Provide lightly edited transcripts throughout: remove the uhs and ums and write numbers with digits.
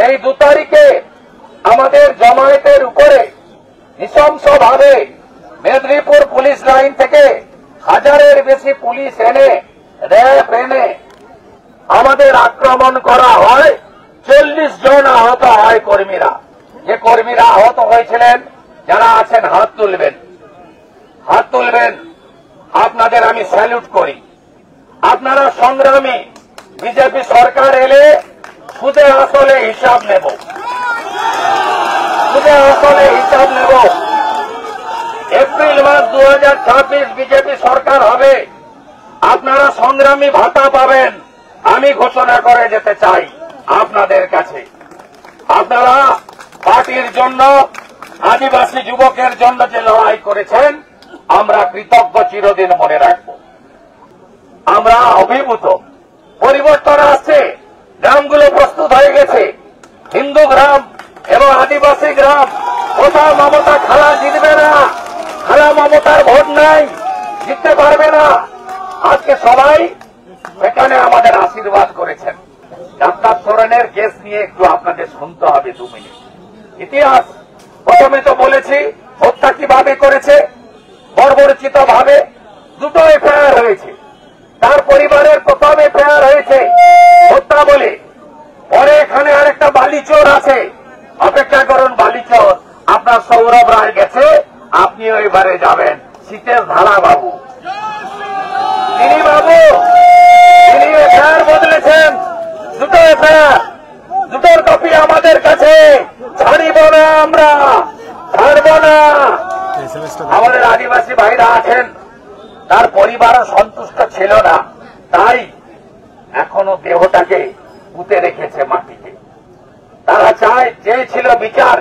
এই 2 তারিখে আমাদের জমায়েতের উপরে নৃশংসভাবে মেদিনীপুর পুলিশ লাইন থেকে 1000-এর বেশি পুলিশ এনে র্যাব এনে আমাদের আক্রমণ করা হয়। 40 জন আহত হয় কর্মীরা। যে কর্মীরা আহত হয়েছিলেন, যারা আছেন হাত তুলবেন, হাত তুলবেন। আপনাদের আমি স্যালুট করি। আপনারা সংগ্রামী। বিজেপি সরকার এলে সুদে আসলে হিসাব নেব, সুদে আসলে হিসাব নেব। এপ্রিল মাস 2026 বিজেপি সরকার হবে। আপনারা সংগ্রামী ভাতা পাবেন। আমি ঘোষণা করে যেতে চাই আপনাদের কাছে। আপনারা পার্টির জন্য, আদিবাসী যুবকের জন্য যে লড়াই করেছেন, আমরা কৃতজ্ঞ, চিরদিন মনে রাখব। আমরা অভিভূত। পরিবর্তন আসছে। গ্রামগুলো প্রস্তুত হয়ে গেছে। হিন্দু গ্রাম এবং আদিবাসী গ্রাম। কোথাও মমতা খালা জিতবে না। খালা মমতার ভোট নাই, জিততে পারবে না। আজকে সবাই সেখানে আমাদের আশীর্বাদ করেছেন। ডাক্তার সোরেনের কেস নিয়ে একটু আপনাদের শুনতে হবে 2 মিনিট। ইতিহাস প্রথমে তো বলেছি হত্যা কিভাবে করেছে। বর্বরচিত ভাবে 2টো এফআইআর হয়েছে। তার পরিবারের প্রথম এফআইআর হয়েছে হত্যা বলে। পরে এখানে আরেকটা বালিচোর আছে। অপেক্ষা করুন, বালিচোর আপনার সৌরভ রায় গেছে, আপনিও এবারে যাবেন। শীতের ধারা বাবু, তিনি এফআইআর বদলেছেন। 2টো এফআইআর, 2টোর কপি আমাদের কাছে। ছাড়িব না, আমরা ছাড়ব না। আমাদের আদিবাসী ভাইরা আছেন, তার পরিবারও সন্তুষ্ট ছিল না, তাই এখনো দেহটাকে পুঁতে রেখেছে মাটিতে। তারা চেয়েছিল বিচার।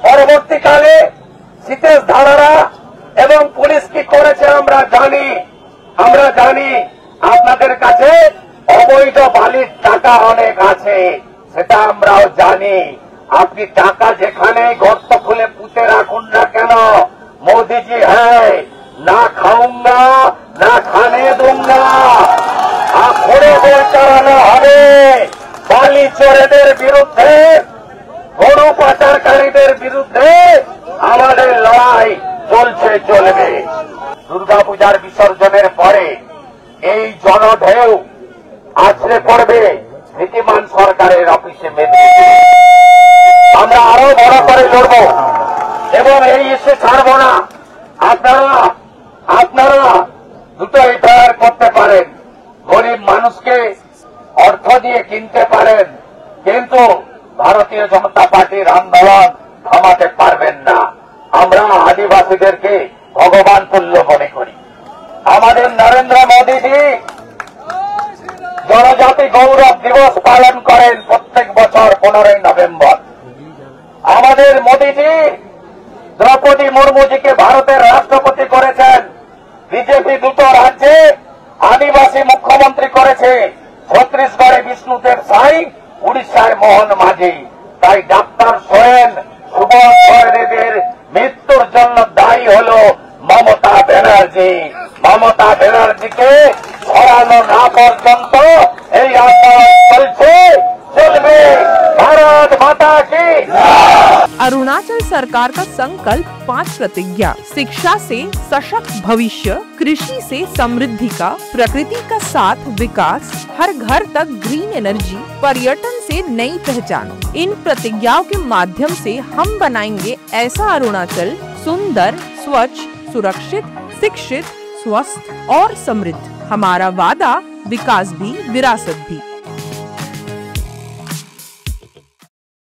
পরবর্তীকালে শীতেশ ধারারা এবং পুলিশ কি করেছে আমরা জানি। আপনাদের কাছে অবৈধ বালির টাকা অনেক আছে, সেটা আমরাও জানি। আপনি টাকা যেখানে গর্ত খুলে পুঁতে রাখুন না কেন, मोदी जी है ना खाऊंगा ना खाने दूंगा। খুঁড়েদের চালানো হবে। বালি চোরেদের বিরুদ্ধে, গরু পাচারকারীদের বিরুদ্ধে আমাদের লড়াই চলছে, চলবে। দুর্গাপূজার বিসর্জনের পরে এই জনঢেউ আছড়ে পড়বে নীতিমান সরকারের অফিসে মেদিনীপুরে। আমরা আরো বড় করে লড়ব এবং এই ইস্যু ছাড়ব না। আপনারা 2টো এফআইআর করতে পারেন, গরিব মানুষকে অর্থ দিয়ে কিনতে পারেন, কিন্তু ভারতীয় জনতা পার্টির আন্দোলন থামাতে পারবেন না। আমরা আদিবাসীদেরকে ভগবান তুল্য মনে করি। আমাদের নরেন্দ্র মোদীজি জনজাতি গৌরব দিবস পালন করেন প্রত্যেক বছর 15ই নভেম্বর। আমাদের মোদীজি দ্রৌপদী মুর্মুজিকে ভারতের রাষ্ট্রপতি করেছেন। বিজেপি 2টো রাজ্যে আদিবাসী মুখ্যমন্ত্রী করেছে। ছত্তিশগড়ে বিষ্ণুদেব সাই, উড়িষ্যায় মোহন মাঝি। তাই ডাক্তার সোরেন, সুবোধ সোরেনের মৃত্যুর জন্য দায়ী হল মমতা ব্যানার্জি। মমতা ব্যানার্জিকে সরানো না পর্যন্ত এই আন্দোলন চলছে, चलबे। भारत माता की। अरुणाचल सरकार का संकल्प 5 प्रतिज्ञा: शिक्षा से सशक्त भविष्य, कृषि से समृद्धि का, प्रकृति का साथ विकास, हर घर तक ग्रीन एनर्जी, पर्यटन से नई पहचान। इन प्रतिज्ञाओं के माध्यम से हम बनाएंगे ऐसा अरुणाचल सुंदर, स्वच्छ, सुरक्षित, शिक्षित, स्वस्थ और समृद्ध। हमारा वादा, विकास भी विरासत भी।